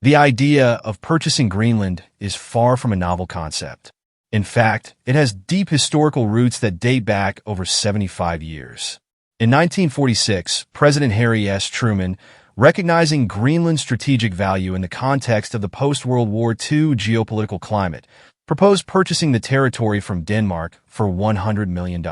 The idea of purchasing Greenland is far from a novel concept. In fact, it has deep historical roots that date back over 75 years. In 1946, President Harry S. Truman, recognizing Greenland's strategic value in the context of the post-World War II geopolitical climate, proposed purchasing the territory from Denmark for $100 million.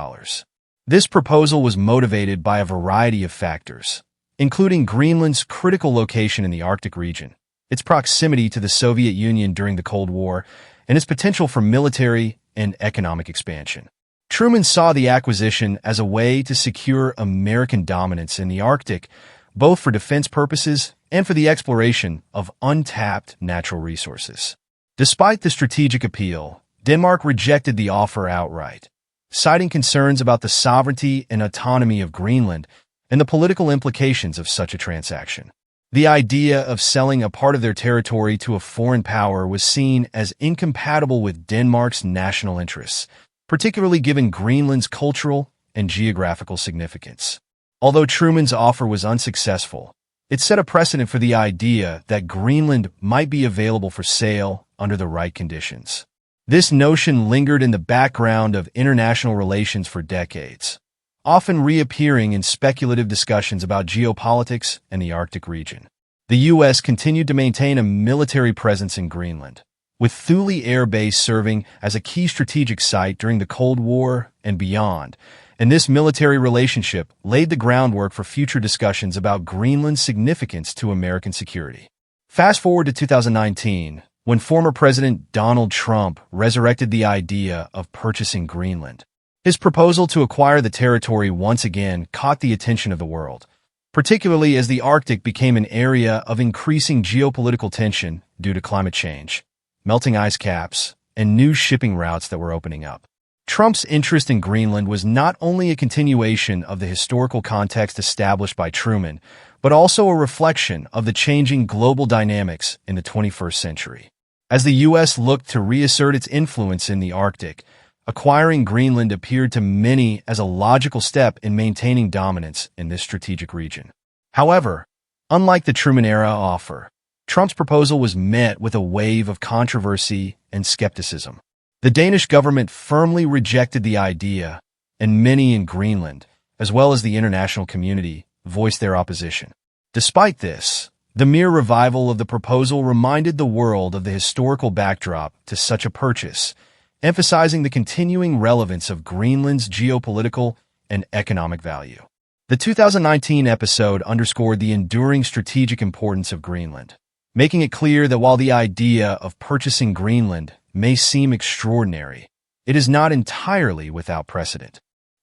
This proposal was motivated by a variety of factors, including Greenland's critical location in the Arctic region, its proximity to the Soviet Union during the Cold War, and its potential for military and economic expansion. Truman saw the acquisition as a way to secure American dominance in the Arctic, both for defense purposes and for the exploration of untapped natural resources. Despite the strategic appeal, Denmark rejected the offer outright, citing concerns about the sovereignty and autonomy of Greenland and the political implications of such a transaction. The idea of selling a part of their territory to a foreign power was seen as incompatible with Denmark's national interests, particularly given Greenland's cultural and geographical significance. Although Truman's offer was unsuccessful, it set a precedent for the idea that Greenland might be available for sale under the right conditions. This notion lingered in the background of international relations for decades, often reappearing in speculative discussions about geopolitics and the Arctic region. The U.S. continued to maintain a military presence in Greenland, with Thule Air Base serving as a key strategic site during the Cold War and beyond, and this military relationship laid the groundwork for future discussions about Greenland's significance to American security. Fast forward to 2019, when former President Donald Trump resurrected the idea of purchasing Greenland. His proposal to acquire the territory once again caught the attention of the world, particularly as the Arctic became an area of increasing geopolitical tension due to climate change, melting ice caps, and new shipping routes that were opening up. Trump's interest in Greenland was not only a continuation of the historical context established by Truman, but also a reflection of the changing global dynamics in the 21st century. As the U.S. looked to reassert its influence in the Arctic, acquiring Greenland appeared to many as a logical step in maintaining dominance in this strategic region. However, unlike the Truman-era offer, Trump's proposal was met with a wave of controversy and skepticism. The Danish government firmly rejected the idea, and many in Greenland, as well as the international community, voiced their opposition. Despite this, the mere revival of the proposal reminded the world of the historical backdrop to such a purchase, emphasizing the continuing relevance of Greenland's geopolitical and economic value. The 2019 episode underscored the enduring strategic importance of Greenland, making it clear that while the idea of purchasing Greenland may seem extraordinary, it is not entirely without precedent.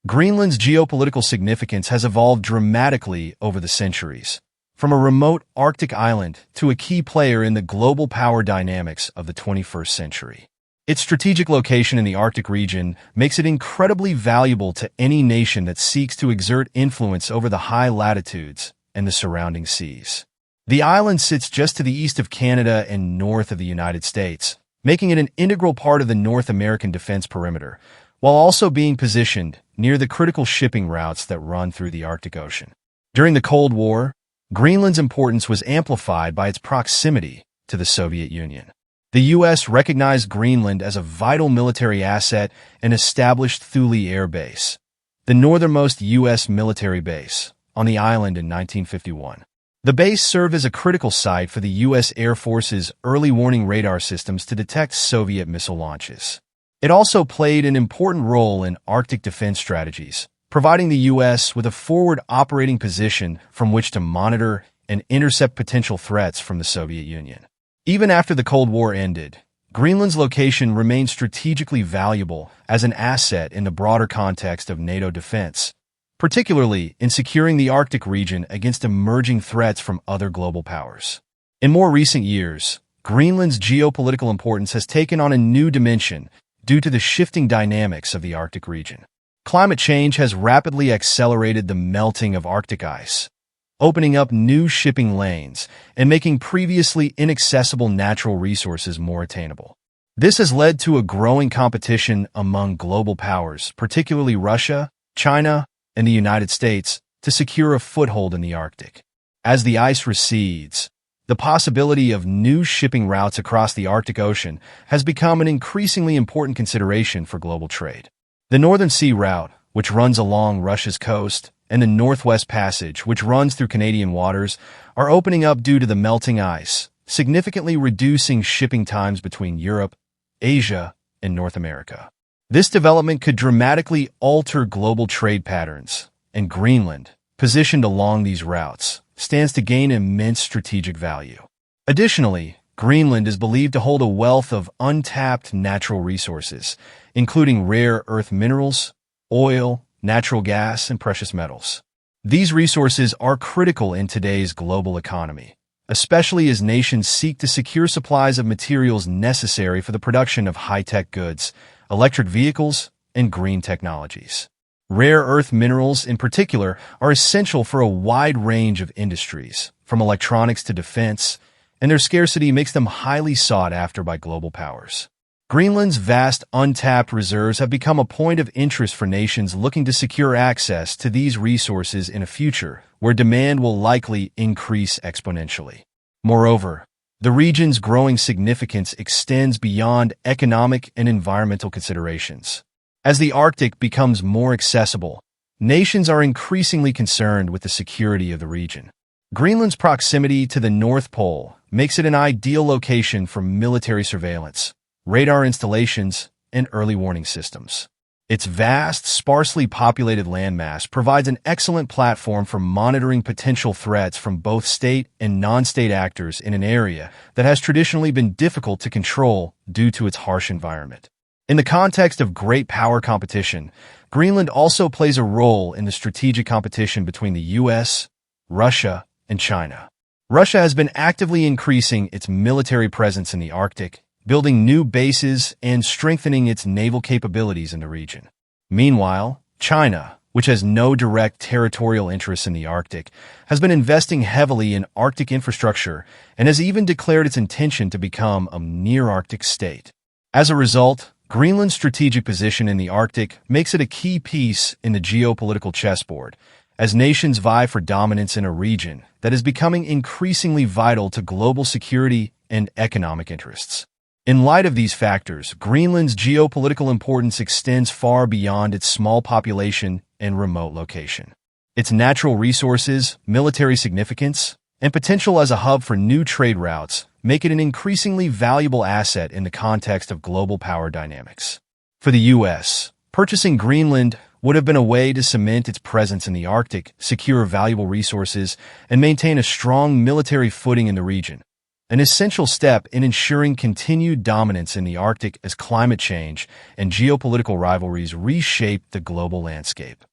Greenland's geopolitical significance has evolved dramatically over the centuries, from a remote Arctic island to a key player in the global power dynamics of the 21st century. Its strategic location in the Arctic region makes it incredibly valuable to any nation that seeks to exert influence over the high latitudes and the surrounding seas. The island sits just to the east of Canada and north of the United States, making it an integral part of the North American defense perimeter, while also being positioned near the critical shipping routes that run through the Arctic Ocean. During the Cold War, Greenland's importance was amplified by its proximity to the Soviet Union. The U.S. recognized Greenland as a vital military asset and established Thule Air Base, the northernmost U.S. military base, on the island in 1951. The base served as a critical site for the U.S. Air Force's early warning radar systems to detect Soviet missile launches. It also played an important role in Arctic defense strategies, providing the U.S. with a forward operating position from which to monitor and intercept potential threats from the Soviet Union. Even after the Cold War ended, Greenland's location remained strategically valuable as an asset in the broader context of NATO defense, particularly in securing the Arctic region against emerging threats from other global powers. In more recent years, Greenland's geopolitical importance has taken on a new dimension due to the shifting dynamics of the Arctic region. Climate change has rapidly accelerated the melting of Arctic ice, opening up new shipping lanes and making previously inaccessible natural resources more attainable. This has led to a growing competition among global powers, particularly Russia, China, and the United States, to secure a foothold in the Arctic. As the ice recedes, The possibility of new shipping routes across the Arctic Ocean has become an increasingly important consideration for global trade. The Northern Sea Route, which runs along Russia's coast, and the Northwest Passage, which runs through Canadian waters, are opening up due to the melting ice, significantly reducing shipping times between Europe, Asia, and North America. This development could dramatically alter global trade patterns, and Greenland, positioned along these routes, stands to gain immense strategic value. Additionally, Greenland is believed to hold a wealth of untapped natural resources, including rare earth minerals, oil, natural gas, and precious metals. These resources are critical in today's global economy, especially as nations seek to secure supplies of materials necessary for the production of high-tech goods, electric vehicles, and green technologies. Rare earth minerals, in particular, are essential for a wide range of industries, from electronics to defense, and their scarcity makes them highly sought after by global powers. Greenland's vast untapped reserves have become a point of interest for nations looking to secure access to these resources in a future where demand will likely increase exponentially. Moreover, the region's growing significance extends beyond economic and environmental considerations. As the Arctic becomes more accessible, nations are increasingly concerned with the security of the region. Greenland's proximity to the North Pole makes it an ideal location for military surveillance, radar installations, and early warning systems. Its vast, sparsely populated landmass provides an excellent platform for monitoring potential threats from both state and non-state actors in an area that has traditionally been difficult to control due to its harsh environment. In the context of great power competition, Greenland also plays a role in the strategic competition between the U.S., Russia, and China. Russia has been actively increasing its military presence in the Arctic, building new bases and strengthening its naval capabilities in the region. Meanwhile, China, which has no direct territorial interests in the Arctic, has been investing heavily in Arctic infrastructure and has even declared its intention to become a near-Arctic state. As a result, Greenland's strategic position in the Arctic makes it a key piece in the geopolitical chessboard, as nations vie for dominance in a region that is becoming increasingly vital to global security and economic interests. In light of these factors, Greenland's geopolitical importance extends far beyond its small population and remote location. Its natural resources, military significance, and potential as a hub for new trade routes make it an increasingly valuable asset in the context of global power dynamics. For the U.S., purchasing Greenland would have been a way to cement its presence in the Arctic, secure valuable resources, and maintain a strong military footing in the region, an essential step in ensuring continued dominance in the Arctic as climate change and geopolitical rivalries reshape the global landscape.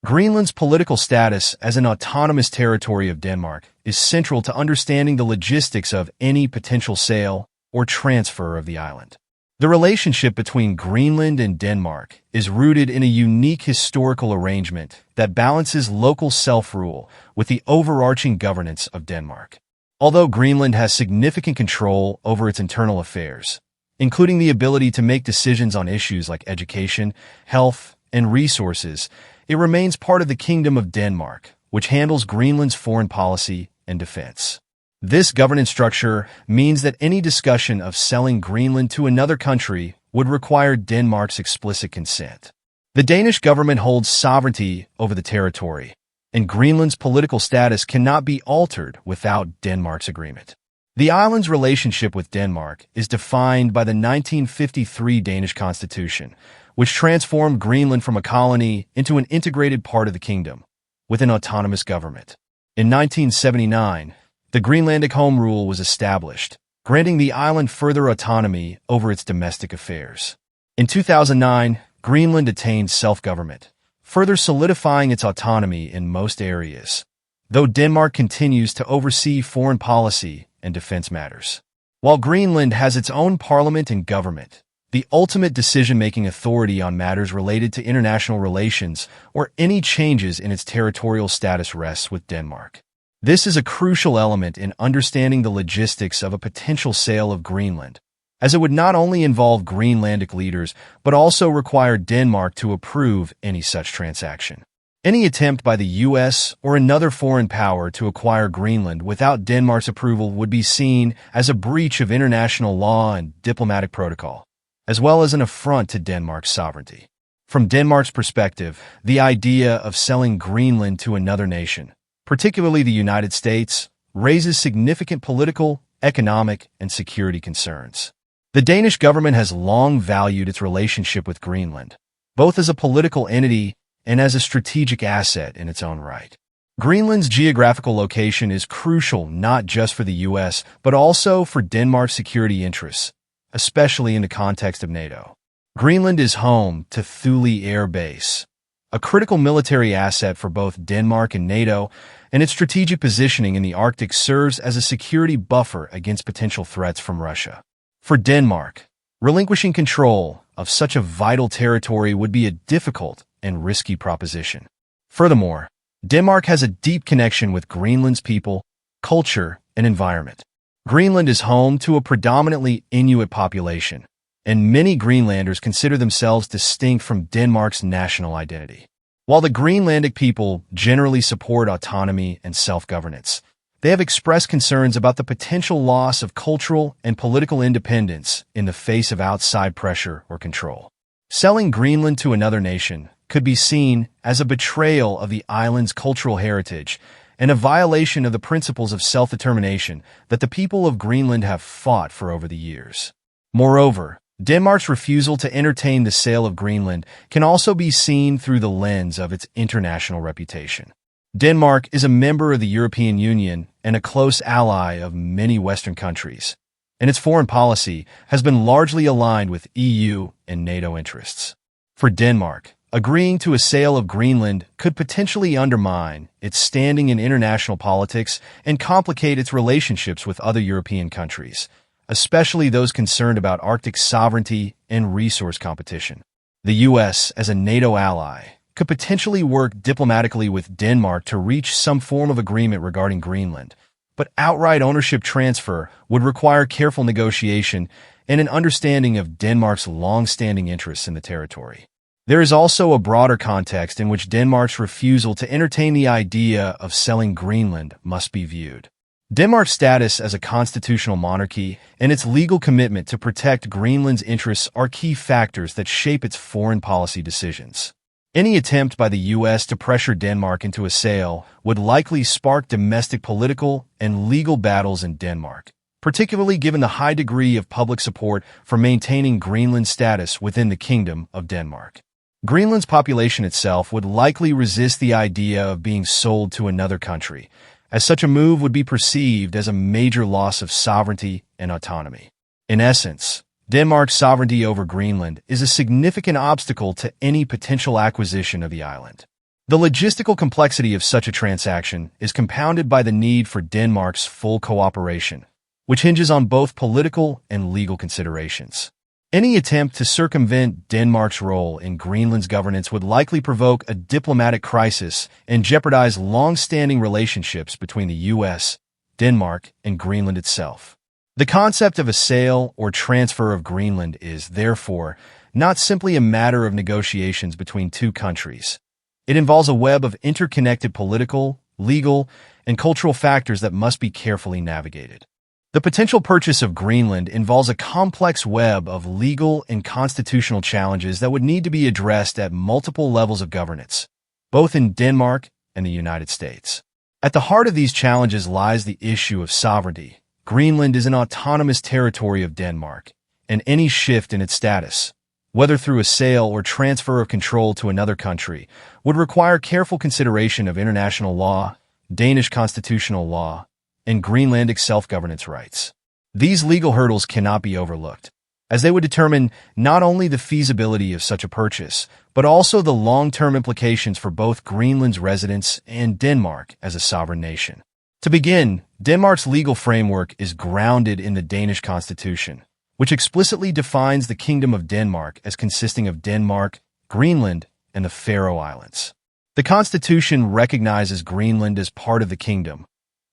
Greenland's political status as an autonomous territory of Denmark is central to understanding the logistics of any potential sale or transfer of the island. The relationship between Greenland and Denmark is rooted in a unique historical arrangement that balances local self-rule with the overarching governance of Denmark. Although Greenland has significant control over its internal affairs, including the ability to make decisions on issues like education, health, and resources, it remains part of the Kingdom of Denmark, which handles Greenland's foreign policy and defense. This governance structure means that any discussion of selling Greenland to another country would require Denmark's explicit consent. The Danish government holds sovereignty over the territory, and Greenland's political status cannot be altered without Denmark's agreement. The island's relationship with Denmark is defined by the 1953 Danish Constitution, which transformed Greenland from a colony into an integrated part of the kingdom, with an autonomous government. In 1979, the Greenlandic Home Rule was established, granting the island further autonomy over its domestic affairs. In 2009, Greenland attained self-government, further solidifying its autonomy in most areas, though Denmark continues to oversee foreign policy and defense matters. While Greenland has its own parliament and government, the ultimate decision-making authority on matters related to international relations or any changes in its territorial status rests with Denmark. This is a crucial element in understanding the logistics of a potential sale of Greenland, as it would not only involve Greenlandic leaders but also require Denmark to approve any such transaction. Any attempt by the U.S. or another foreign power to acquire Greenland without Denmark's approval would be seen as a breach of international law and diplomatic protocol, as well as an affront to Denmark's sovereignty. From Denmark's perspective, the idea of selling Greenland to another nation, particularly the United States, raises significant political, economic, and security concerns. The Danish government has long valued its relationship with Greenland, both as a political entity and as a strategic asset in its own right. Greenland's geographical location is crucial not just for the U.S., but also for Denmark's security interests, especially in the context of NATO. Greenland is home to Thule Air Base, a critical military asset for both Denmark and NATO, and its strategic positioning in the Arctic serves as a security buffer against potential threats from Russia. For Denmark, relinquishing control of such a vital territory would be a difficult and risky proposition. Furthermore, Denmark has a deep connection with Greenland's people, culture, and environment. Greenland is home to a predominantly Inuit population, and many Greenlanders consider themselves distinct from Denmark's national identity. While the Greenlandic people generally support autonomy and self-governance, they have expressed concerns about the potential loss of cultural and political independence in the face of outside pressure or control. Selling Greenland to another nation could be seen as a betrayal of the island's cultural heritage and a violation of the principles of self-determination that the people of Greenland have fought for over the years. Moreover, Denmark's refusal to entertain the sale of Greenland can also be seen through the lens of its international reputation. Denmark is a member of the European Union and a close ally of many Western countries, and its foreign policy has been largely aligned with EU and NATO interests. For Denmark, agreeing to a sale of Greenland could potentially undermine its standing in international politics and complicate its relationships with other European countries, especially those concerned about Arctic sovereignty and resource competition. The U.S., as a NATO ally, could potentially work diplomatically with Denmark to reach some form of agreement regarding Greenland, but outright ownership transfer would require careful negotiation and an understanding of Denmark's long-standing interests in the territory. There is also a broader context in which Denmark's refusal to entertain the idea of selling Greenland must be viewed. Denmark's status as a constitutional monarchy and its legal commitment to protect Greenland's interests are key factors that shape its foreign policy decisions. Any attempt by the U.S. to pressure Denmark into a sale would likely spark domestic political and legal battles in Denmark, particularly given the high degree of public support for maintaining Greenland's status within the Kingdom of Denmark. Greenland's population itself would likely resist the idea of being sold to another country, as such a move would be perceived as a major loss of sovereignty and autonomy. In essence, Denmark's sovereignty over Greenland is a significant obstacle to any potential acquisition of the island. The logistical complexity of such a transaction is compounded by the need for Denmark's full cooperation, which hinges on both political and legal considerations. Any attempt to circumvent Denmark's role in Greenland's governance would likely provoke a diplomatic crisis and jeopardize long-standing relationships between the U.S., Denmark, and Greenland itself. The concept of a sale or transfer of Greenland is, therefore, not simply a matter of negotiations between two countries. It involves a web of interconnected political, legal, and cultural factors that must be carefully navigated. The potential purchase of Greenland involves a complex web of legal and constitutional challenges that would need to be addressed at multiple levels of governance, both in Denmark and the United States. At the heart of these challenges lies the issue of sovereignty. Greenland is an autonomous territory of Denmark, and any shift in its status, whether through a sale or transfer of control to another country, would require careful consideration of international law, Danish constitutional law, and Greenlandic self-governance rights. These legal hurdles cannot be overlooked, as they would determine not only the feasibility of such a purchase, but also the long-term implications for both Greenland's residents and Denmark as a sovereign nation. To begin, Denmark's legal framework is grounded in the Danish constitution, which explicitly defines the Kingdom of Denmark as consisting of Denmark, Greenland, and the Faroe Islands. The constitution recognizes Greenland as part of the kingdom,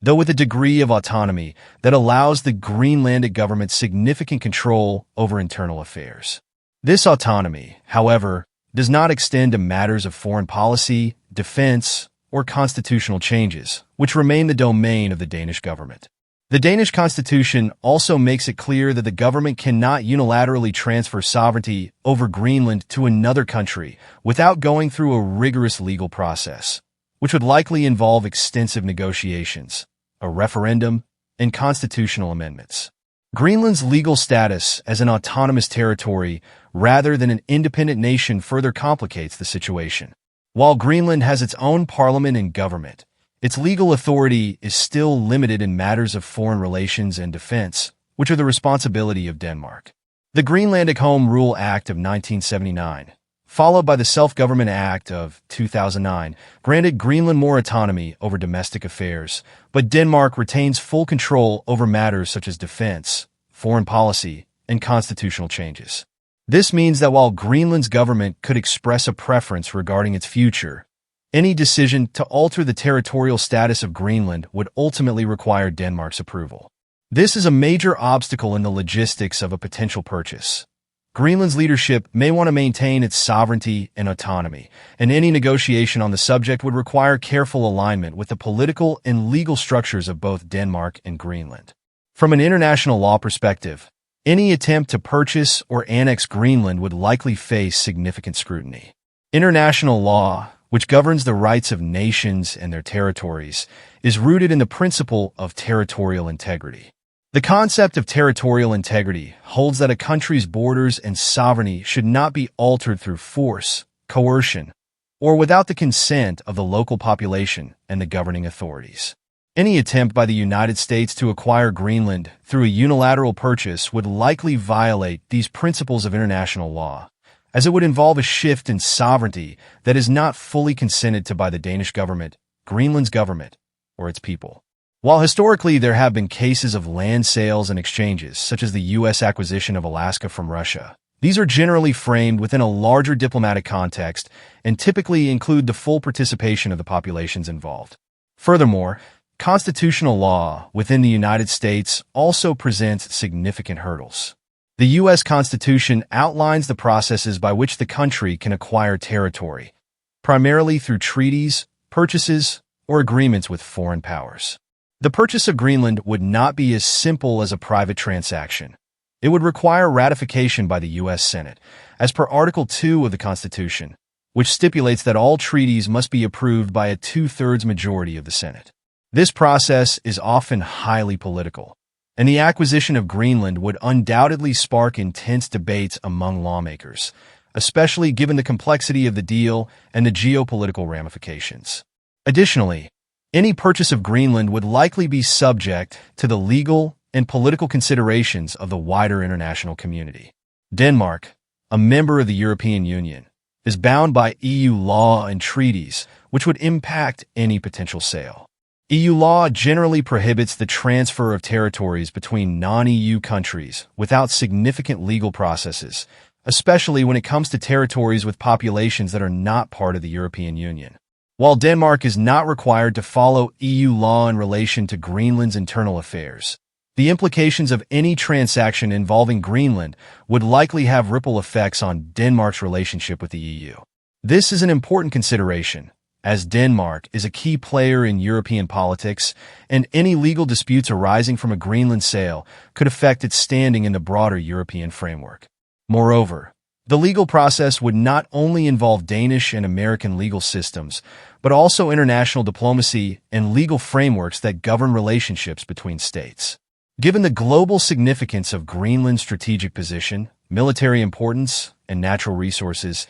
though with a degree of autonomy that allows the Greenlandic government significant control over internal affairs. This autonomy, however, does not extend to matters of foreign policy, defense, or constitutional changes, which remain the domain of the Danish government. The Danish constitution also makes it clear that the government cannot unilaterally transfer sovereignty over Greenland to another country without going through a rigorous legal process, which would likely involve extensive negotiations, a referendum, and constitutional amendments. Greenland's legal status as an autonomous territory rather than an independent nation further complicates the situation. While Greenland has its own parliament and government, its legal authority is still limited in matters of foreign relations and defense, which are the responsibility of Denmark. The Greenlandic Home Rule Act of 1979, followed by the Self-Government Act of 2009, granted Greenland more autonomy over domestic affairs, but Denmark retains full control over matters such as defense, foreign policy, and constitutional changes. This means that while Greenland's government could express a preference regarding its future, any decision to alter the territorial status of Greenland would ultimately require Denmark's approval. This is a major obstacle in the logistics of a potential purchase. Greenland's leadership may want to maintain its sovereignty and autonomy, and any negotiation on the subject would require careful alignment with the political and legal structures of both Denmark and Greenland. From an international law perspective, any attempt to purchase or annex Greenland would likely face significant scrutiny. International law, which governs the rights of nations and their territories, is rooted in the principle of territorial integrity. The concept of territorial integrity holds that a country's borders and sovereignty should not be altered through force, coercion, or without the consent of the local population and the governing authorities. Any attempt by the United States to acquire Greenland through a unilateral purchase would likely violate these principles of international law, as it would involve a shift in sovereignty that is not fully consented to by the Danish government, Greenland's government, or its people. While historically there have been cases of land sales and exchanges, such as the U.S. acquisition of Alaska from Russia, these are generally framed within a larger diplomatic context and typically include the full participation of the populations involved. Furthermore, constitutional law within the United States also presents significant hurdles. The U.S. Constitution outlines the processes by which the country can acquire territory, primarily through treaties, purchases, or agreements with foreign powers. The purchase of Greenland would not be as simple as a private transaction. It would require ratification by the U.S. Senate, as per Article 2 of the Constitution, which stipulates that all treaties must be approved by a two-thirds majority of the Senate. This process is often highly political, and the acquisition of Greenland would undoubtedly spark intense debates among lawmakers, especially given the complexity of the deal and the geopolitical ramifications. Additionally, any purchase of Greenland would likely be subject to the legal and political considerations of the wider international community. Denmark, a member of the European Union, is bound by EU law and treaties, which would impact any potential sale. EU law generally prohibits the transfer of territories between non-EU countries without significant legal processes, especially when it comes to territories with populations that are not part of the European Union. While Denmark is not required to follow EU law in relation to Greenland's internal affairs, the implications of any transaction involving Greenland would likely have ripple effects on Denmark's relationship with the EU. This is an important consideration, as Denmark is a key player in European politics, and any legal disputes arising from a Greenland sale could affect its standing in the broader European framework. Moreover, the legal process would not only involve Danish and American legal systems, but also international diplomacy and legal frameworks that govern relationships between states. Given the global significance of Greenland's strategic position, military importance, and natural resources,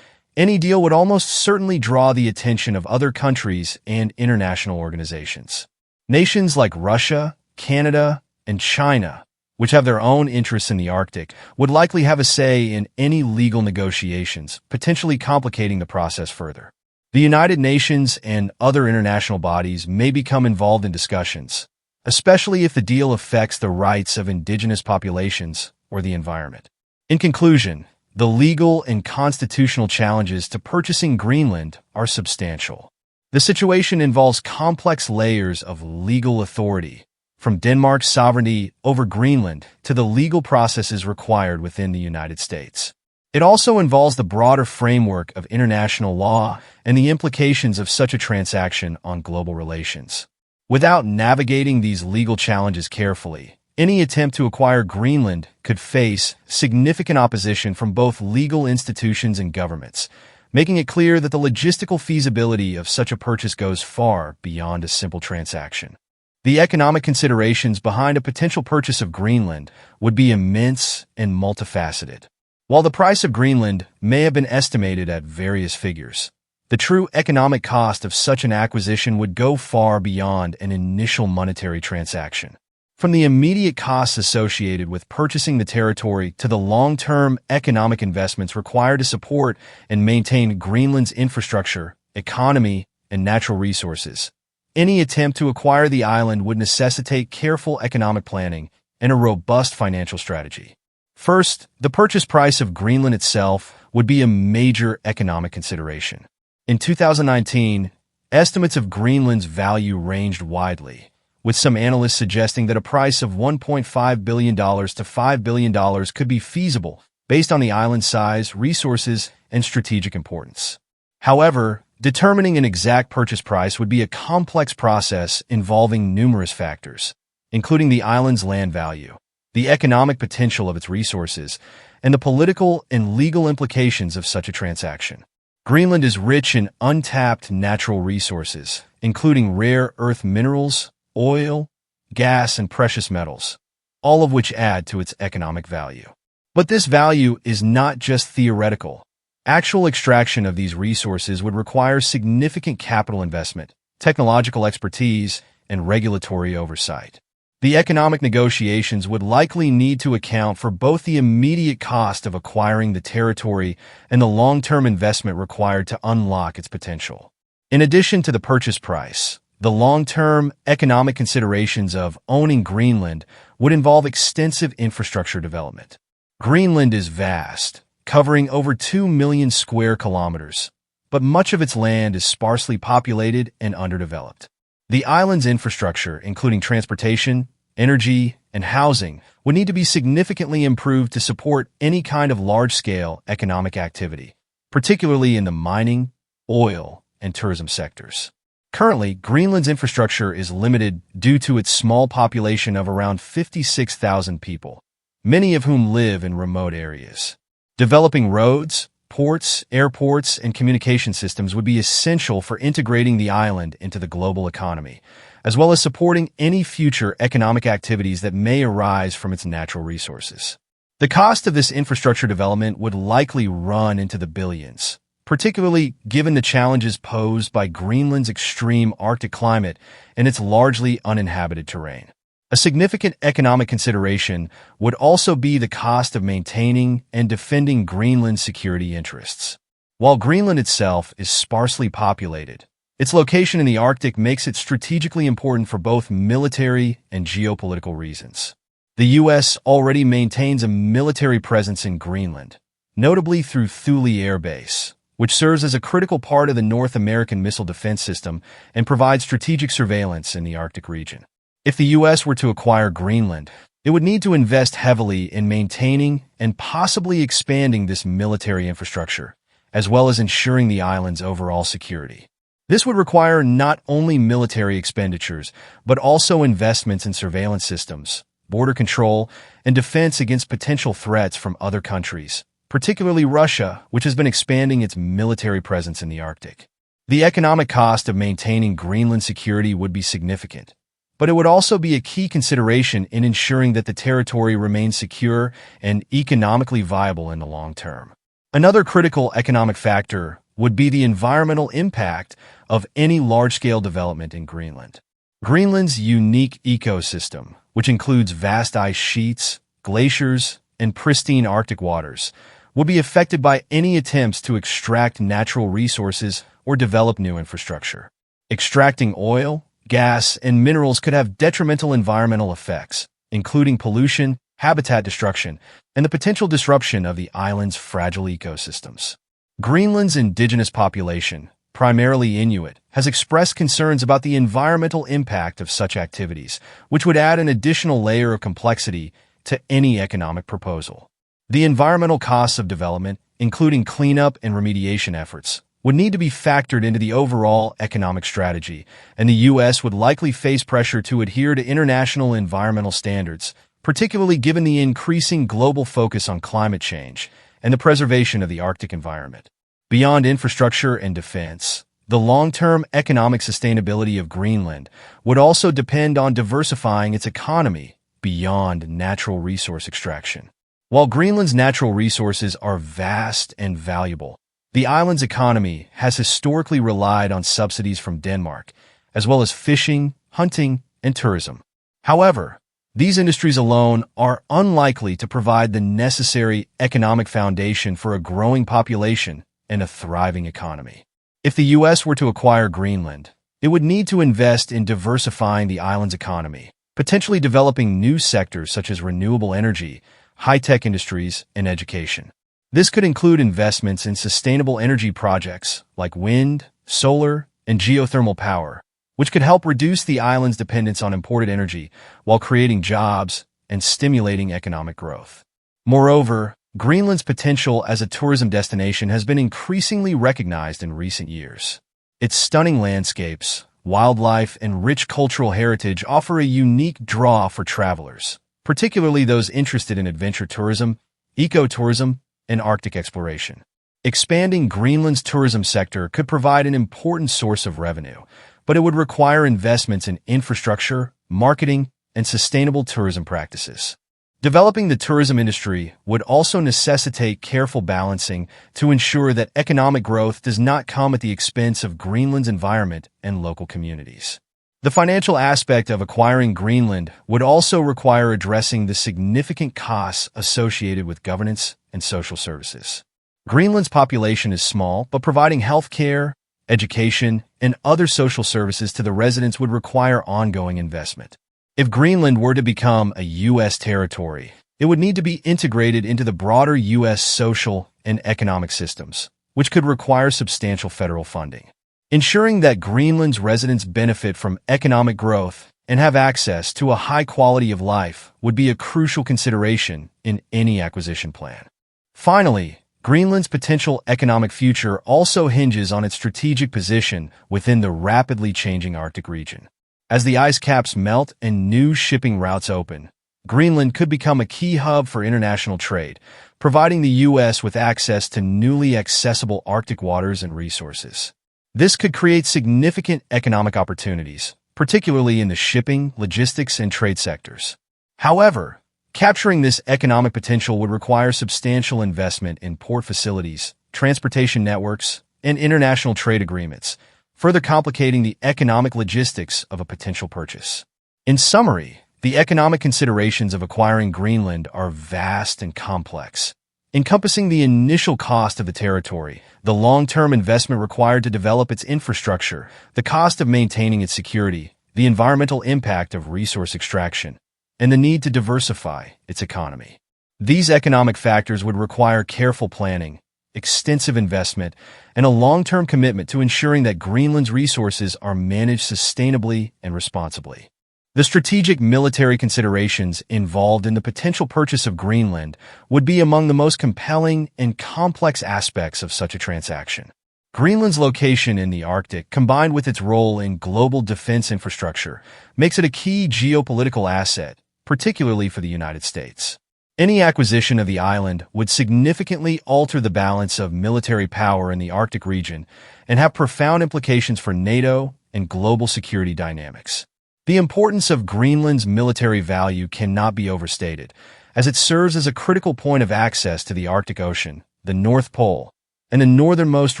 any deal would almost certainly draw the attention of other countries and international organizations. Nations like Russia, Canada, and China, which have their own interests in the Arctic, would likely have a say in any legal negotiations, potentially complicating the process further. The United Nations and other international bodies may become involved in discussions, especially if the deal affects the rights of indigenous populations or the environment. In conclusion, the legal and constitutional challenges to purchasing Greenland are substantial. The situation involves complex layers of legal authority, from Denmark's sovereignty over Greenland to the legal processes required within the United States. It also involves the broader framework of international law and the implications of such a transaction on global relations. Without navigating these legal challenges carefully, any attempt to acquire Greenland could face significant opposition from both legal institutions and governments, making it clear that the logistical feasibility of such a purchase goes far beyond a simple transaction. The economic considerations behind a potential purchase of Greenland would be immense and multifaceted. While the price of Greenland may have been estimated at various figures, the true economic cost of such an acquisition would go far beyond an initial monetary transaction. From the immediate costs associated with purchasing the territory to the long-term economic investments required to support and maintain Greenland's infrastructure, economy, and natural resources, any attempt to acquire the island would necessitate careful economic planning and a robust financial strategy. First, the purchase price of Greenland itself would be a major economic consideration. In 2019, estimates of Greenland's value ranged widely, with some analysts suggesting that a price of $1.5 billion to $5 billion could be feasible based on the island's size, resources, and strategic importance. However, determining an exact purchase price would be a complex process involving numerous factors, including the island's land value, the economic potential of its resources, and the political and legal implications of such a transaction. Greenland is rich in untapped natural resources, including rare earth minerals, oil, gas, and precious metals, all of which add to its economic value. But this value is not just theoretical. Actual extraction of these resources would require significant capital investment, technological expertise, and regulatory oversight. The economic negotiations would likely need to account for both the immediate cost of acquiring the territory and the long-term investment required to unlock its potential. In addition to the purchase price, the long-term economic considerations of owning Greenland would involve extensive infrastructure development. Greenland is vast, covering over 2 million square kilometers, but much of its land is sparsely populated and underdeveloped. The island's infrastructure, including transportation, energy, and housing, would need to be significantly improved to support any kind of large-scale economic activity, particularly in the mining, oil, and tourism sectors. Currently, Greenland's infrastructure is limited due to its small population of around 56,000 people, many of whom live in remote areas. Developing roads, ports, airports, and communication systems would be essential for integrating the island into the global economy, as well as supporting any future economic activities that may arise from its natural resources. The cost of this infrastructure development would likely run into the billions, particularly given the challenges posed by Greenland's extreme Arctic climate and its largely uninhabited terrain. A significant economic consideration would also be the cost of maintaining and defending Greenland's security interests. While Greenland itself is sparsely populated, its location in the Arctic makes it strategically important for both military and geopolitical reasons. The U.S. already maintains a military presence in Greenland, notably through Thule Air Base, which serves as a critical part of the North American missile defense system and provides strategic surveillance in the Arctic region. If the U.S. were to acquire Greenland, it would need to invest heavily in maintaining and possibly expanding this military infrastructure, as well as ensuring the island's overall security. This would require not only military expenditures, but also investments in surveillance systems, border control, and defense against potential threats from other countries, particularly Russia, which has been expanding its military presence in the Arctic. The economic cost of maintaining Greenland's security would be significant, but it would also be a key consideration in ensuring that the territory remains secure and economically viable in the long term. Another critical economic factor would be the environmental impact of any large-scale development in Greenland. Greenland's unique ecosystem, which includes vast ice sheets, glaciers, and pristine Arctic waters, would be affected by any attempts to extract natural resources or develop new infrastructure. Extracting oil, gas, and minerals could have detrimental environmental effects, including pollution, habitat destruction, and the potential disruption of the island's fragile ecosystems. Greenland's indigenous population, primarily Inuit, has expressed concerns about the environmental impact of such activities, which would add an additional layer of complexity to any economic proposal. The environmental costs of development, including cleanup and remediation efforts, would need to be factored into the overall economic strategy, and the U.S. would likely face pressure to adhere to international environmental standards, particularly given the increasing global focus on climate change and the preservation of the Arctic environment. Beyond infrastructure and defense, the long-term economic sustainability of Greenland would also depend on diversifying its economy beyond natural resource extraction. While Greenland's natural resources are vast and valuable, the island's economy has historically relied on subsidies from Denmark, as well as fishing, hunting, and tourism. However, these industries alone are unlikely to provide the necessary economic foundation for a growing population and a thriving economy. If the U.S. were to acquire Greenland, it would need to invest in diversifying the island's economy, potentially developing new sectors such as renewable energy, high-tech industries, and education. This could include investments in sustainable energy projects like wind, solar, and geothermal power, which could help reduce the island's dependence on imported energy while creating jobs and stimulating economic growth. Moreover, Greenland's potential as a tourism destination has been increasingly recognized in recent years. Its stunning landscapes, wildlife, and rich cultural heritage offer a unique draw for travelers, particularly those interested in adventure tourism, ecotourism, and Arctic exploration. Expanding Greenland's tourism sector could provide an important source of revenue, but it would require investments in infrastructure, marketing, and sustainable tourism practices. Developing the tourism industry would also necessitate careful balancing to ensure that economic growth does not come at the expense of Greenland's environment and local communities. The financial aspect of acquiring Greenland would also require addressing the significant costs associated with governance and social services. Greenland's population is small, but providing health care, education, and other social services to the residents would require ongoing investment. If Greenland were to become a U.S. territory, it would need to be integrated into the broader U.S. social and economic systems, which could require substantial federal funding. Ensuring that Greenland's residents benefit from economic growth and have access to a high quality of life would be a crucial consideration in any acquisition plan. Finally, Greenland's potential economic future also hinges on its strategic position within the rapidly changing Arctic region. As the ice caps melt and new shipping routes open, Greenland could become a key hub for international trade, providing the U.S. with access to newly accessible Arctic waters and resources. This could create significant economic opportunities, particularly in the shipping, logistics, and trade sectors. However, capturing this economic potential would require substantial investment in port facilities, transportation networks, and international trade agreements, further complicating the economic logistics of a potential purchase. In summary, the economic considerations of acquiring Greenland are vast and complex, encompassing the initial cost of the territory, the long-term investment required to develop its infrastructure, the cost of maintaining its security, the environmental impact of resource extraction, and the need to diversify its economy. These economic factors would require careful planning, extensive investment, and a long-term commitment to ensuring that Greenland's resources are managed sustainably and responsibly. The strategic military considerations involved in the potential purchase of Greenland would be among the most compelling and complex aspects of such a transaction. Greenland's location in the Arctic, combined with its role in global defense infrastructure, makes it a key geopolitical asset, particularly for the United States. Any acquisition of the island would significantly alter the balance of military power in the Arctic region and have profound implications for NATO and global security dynamics. The importance of Greenland's military value cannot be overstated, as it serves as a critical point of access to the Arctic Ocean, the North Pole, and the northernmost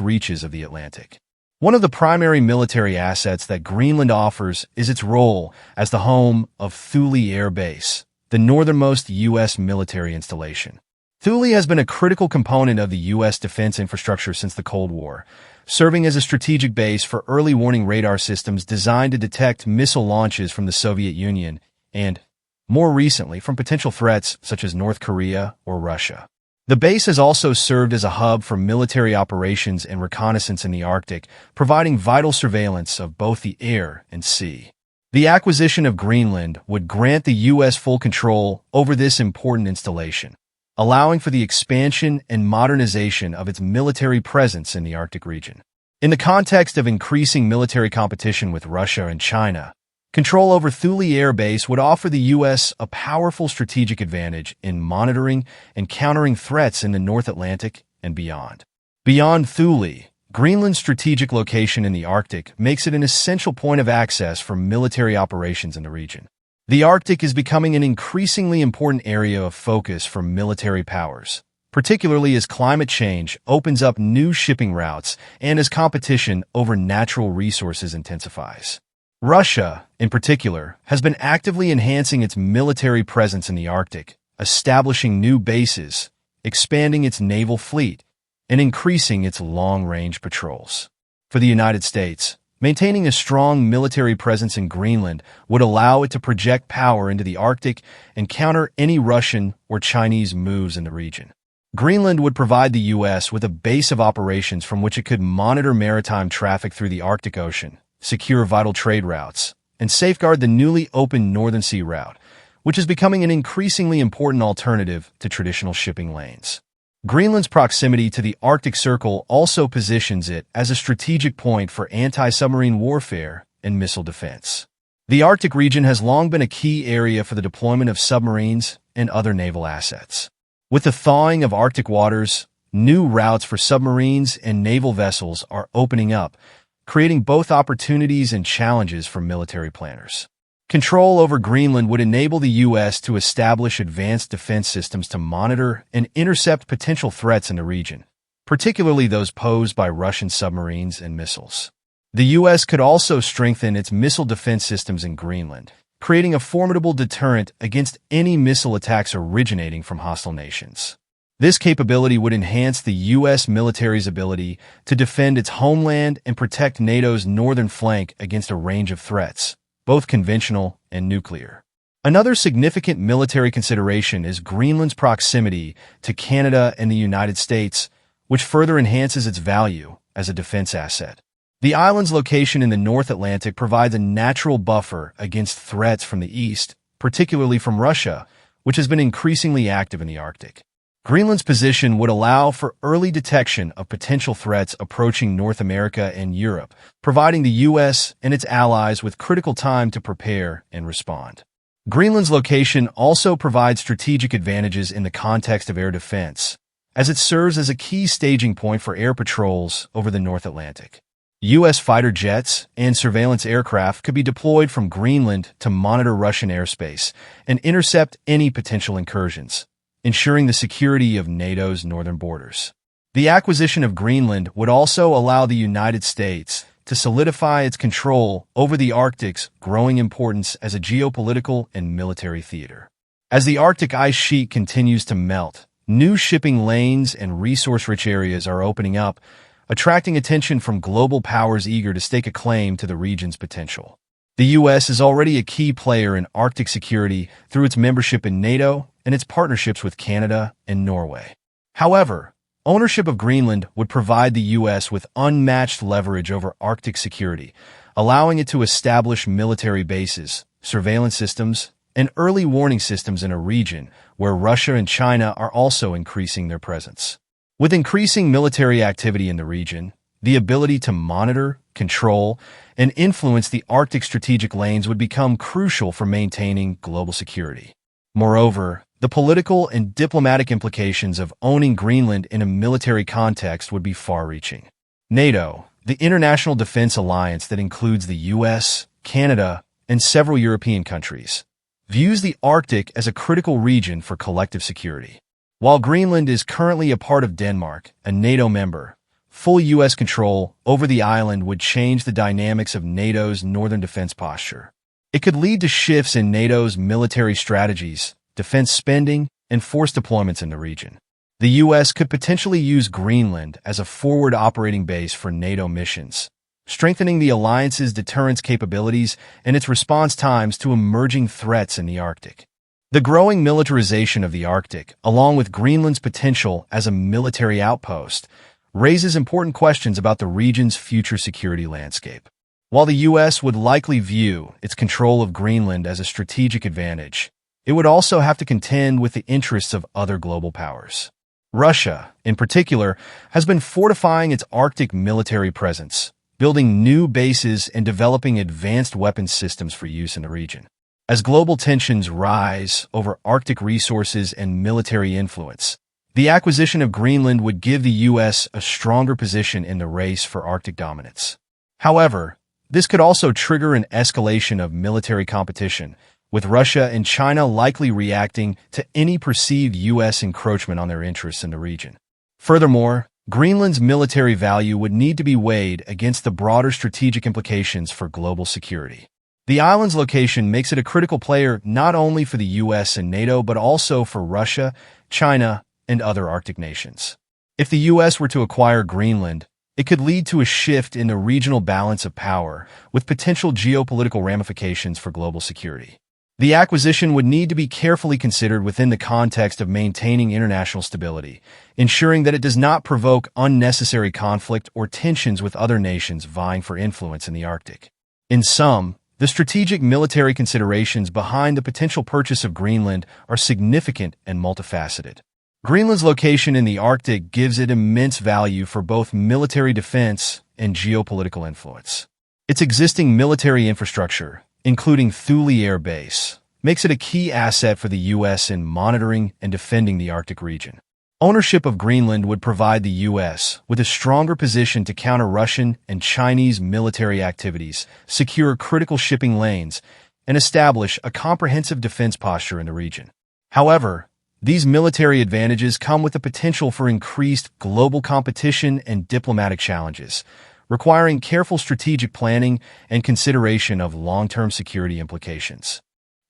reaches of the Atlantic. One of the primary military assets that Greenland offers is its role as the home of Thule Air Base, the northernmost U.S. military installation. Thule has been a critical component of the U.S. defense infrastructure since the Cold War, serving as a strategic base for early warning radar systems designed to detect missile launches from the Soviet Union and, more recently, from potential threats such as North Korea or Russia. The base has also served as a hub for military operations and reconnaissance in the Arctic, providing vital surveillance of both the air and sea. The acquisition of Greenland would grant the U.S. full control over this important installation, allowing for the expansion and modernization of its military presence in the Arctic region. In the context of increasing military competition with Russia and China, control over Thule Air Base would offer the U.S. a powerful strategic advantage in monitoring and countering threats in the North Atlantic and beyond. Beyond Thule, Greenland's strategic location in the Arctic makes it an essential point of access for military operations in the region. The Arctic is becoming an increasingly important area of focus for military powers, particularly as climate change opens up new shipping routes and as competition over natural resources intensifies. Russia, in particular, has been actively enhancing its military presence in the Arctic, establishing new bases, expanding its naval fleet, and increasing its long-range patrols. For the United States, maintaining a strong military presence in Greenland would allow it to project power into the Arctic and counter any Russian or Chinese moves in the region. Greenland would provide the U.S. with a base of operations from which it could monitor maritime traffic through the Arctic Ocean, secure vital trade routes, and safeguard the newly opened Northern Sea route, which is becoming an increasingly important alternative to traditional shipping lanes. Greenland's proximity to the Arctic Circle also positions it as a strategic point for anti-submarine warfare and missile defense. The Arctic region has long been a key area for the deployment of submarines and other naval assets. With the thawing of Arctic waters, new routes for submarines and naval vessels are opening up, creating both opportunities and challenges for military planners. Control over Greenland would enable the U.S. to establish advanced defense systems to monitor and intercept potential threats in the region, particularly those posed by Russian submarines and missiles. The U.S. could also strengthen its missile defense systems in Greenland, creating a formidable deterrent against any missile attacks originating from hostile nations. This capability would enhance the U.S. military's ability to defend its homeland and protect NATO's northern flank against a range of threats, both conventional and nuclear. Another significant military consideration is Greenland's proximity to Canada and the United States, which further enhances its value as a defense asset. The island's location in the North Atlantic provides a natural buffer against threats from the east, particularly from Russia, which has been increasingly active in the Arctic. Greenland's position would allow for early detection of potential threats approaching North America and Europe, providing the U.S. and its allies with critical time to prepare and respond. Greenland's location also provides strategic advantages in the context of air defense, as it serves as a key staging point for air patrols over the North Atlantic. U.S. fighter jets and surveillance aircraft could be deployed from Greenland to monitor Russian airspace and intercept any potential incursions, ensuring the security of NATO's northern borders. The acquisition of Greenland would also allow the United States to solidify its control over the Arctic's growing importance as a geopolitical and military theater. As the Arctic ice sheet continues to melt, new shipping lanes and resource-rich areas are opening up, attracting attention from global powers eager to stake a claim to the region's potential. The U.S. is already a key player in Arctic security through its membership in NATO and its partnerships with Canada and Norway. However, ownership of Greenland would provide the U.S. with unmatched leverage over Arctic security, allowing it to establish military bases, surveillance systems, and early warning systems in a region where Russia and China are also increasing their presence. With increasing military activity in the region, the ability to monitor, control, and influence the Arctic strategic lanes would become crucial for maintaining global security. Moreover, the political and diplomatic implications of owning Greenland in a military context would be far-reaching. NATO, the international defense alliance that includes the U.S., Canada, and several European countries, views the Arctic as a critical region for collective security. While Greenland is currently a part of Denmark, a NATO member, full U.S. control over the island would change the dynamics of NATO's northern defense posture. It could lead to shifts in NATO's military strategies, defense spending, and force deployments in the region. The U.S. could potentially use Greenland as a forward operating base for NATO missions, strengthening the alliance's deterrence capabilities and its response times to emerging threats in the Arctic. The growing militarization of the Arctic, along with Greenland's potential as a military outpost, raises important questions about the region's future security landscape. While the U.S. would likely view its control of Greenland as a strategic advantage, it would also have to contend with the interests of other global powers. Russia, in particular, has been fortifying its Arctic military presence, building new bases and developing advanced weapons systems for use in the region. As global tensions rise over Arctic resources and military influence, the acquisition of Greenland would give the U.S. a stronger position in the race for Arctic dominance. However, this could also trigger an escalation of military competition, with Russia and China likely reacting to any perceived U.S. encroachment on their interests in the region. Furthermore, Greenland's military value would need to be weighed against the broader strategic implications for global security. The island's location makes it a critical player not only for the U.S. and NATO but also for Russia, China, and other Arctic nations. If the U.S. were to acquire Greenland, it could lead to a shift in the regional balance of power, with potential geopolitical ramifications for global security. The acquisition would need to be carefully considered within the context of maintaining international stability, ensuring that it does not provoke unnecessary conflict or tensions with other nations vying for influence in the Arctic. In sum, the strategic military considerations behind the potential purchase of Greenland are significant and multifaceted. Greenland's location in the Arctic gives it immense value for both military defense and geopolitical influence. Its existing military infrastructure, including Thule Air Base, makes it a key asset for the U.S. in monitoring and defending the Arctic region. Ownership of Greenland would provide the U.S. with a stronger position to counter Russian and Chinese military activities, secure critical shipping lanes, and establish a comprehensive defense posture in the region. However, these military advantages come with the potential for increased global competition and diplomatic challenges, requiring careful strategic planning and consideration of long-term security implications.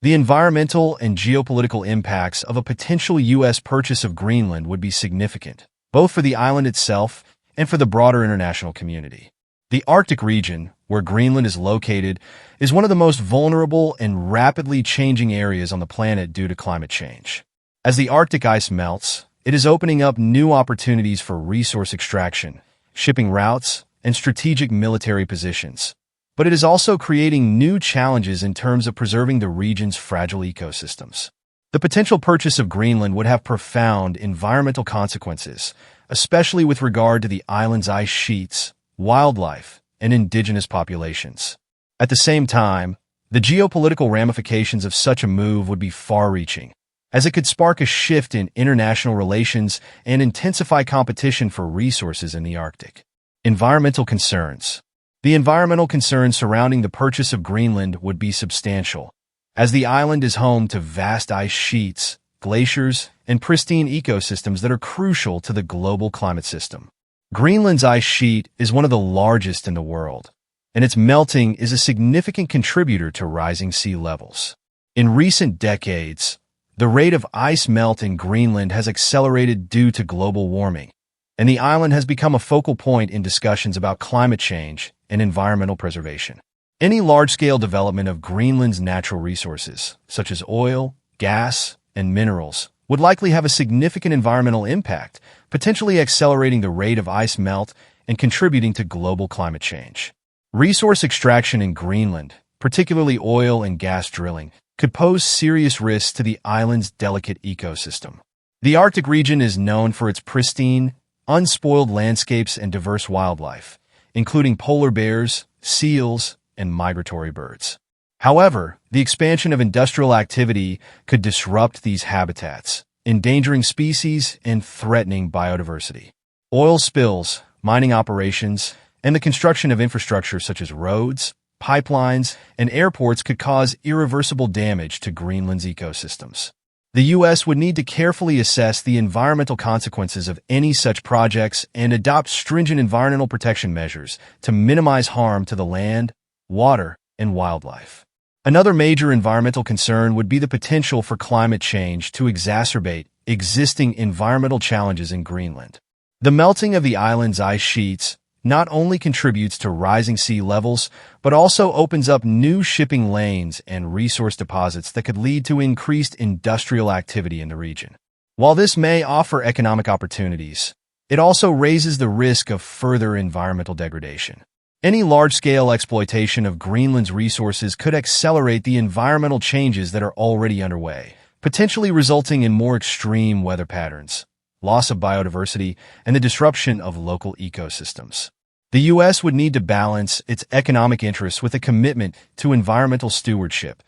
The environmental and geopolitical impacts of a potential U.S. purchase of Greenland would be significant, both for the island itself and for the broader international community. The Arctic region, where Greenland is located, is one of the most vulnerable and rapidly changing areas on the planet due to climate change. As the Arctic ice melts, it is opening up new opportunities for resource extraction, shipping routes, and strategic military positions. But it is also creating new challenges in terms of preserving the region's fragile ecosystems. The potential purchase of Greenland would have profound environmental consequences, especially with regard to the island's ice sheets, wildlife, and indigenous populations. At the same time, the geopolitical ramifications of such a move would be far-reaching, as it could spark a shift in international relations and intensify competition for resources in the Arctic. Environmental concerns. The environmental concerns surrounding the purchase of Greenland would be substantial, as the island is home to vast ice sheets, glaciers, and pristine ecosystems that are crucial to the global climate system. Greenland's ice sheet is one of the largest in the world, and its melting is a significant contributor to rising sea levels. In recent decades, the rate of ice melt in Greenland has accelerated due to global warming, and the island has become a focal point in discussions about climate change and environmental preservation. Any large-scale development of Greenland's natural resources, such as oil, gas, and minerals, would likely have a significant environmental impact, potentially accelerating the rate of ice melt and contributing to global climate change. Resource extraction in Greenland, particularly oil and gas drilling, could pose serious risks to the island's delicate ecosystem. The Arctic region is known for its pristine, unspoiled landscapes and diverse wildlife, including polar bears, seals, and migratory birds. However, the expansion of industrial activity could disrupt these habitats, endangering species and threatening biodiversity. Oil spills, mining operations, and the construction of infrastructure such as roads, pipelines, and airports could cause irreversible damage to Greenland's ecosystems. The U.S. would need to carefully assess the environmental consequences of any such projects and adopt stringent environmental protection measures to minimize harm to the land, water, and wildlife. Another major environmental concern would be the potential for climate change to exacerbate existing environmental challenges in Greenland. The melting of the island's ice sheets not only contributes to rising sea levels, but also opens up new shipping lanes and resource deposits that could lead to increased industrial activity in the region. While this may offer economic opportunities, it also raises the risk of further environmental degradation. Any large-scale exploitation of Greenland's resources could accelerate the environmental changes that are already underway, potentially resulting in more extreme weather patterns, loss of biodiversity, and the disruption of local ecosystems. The U.S. would need to balance its economic interests with a commitment to environmental stewardship,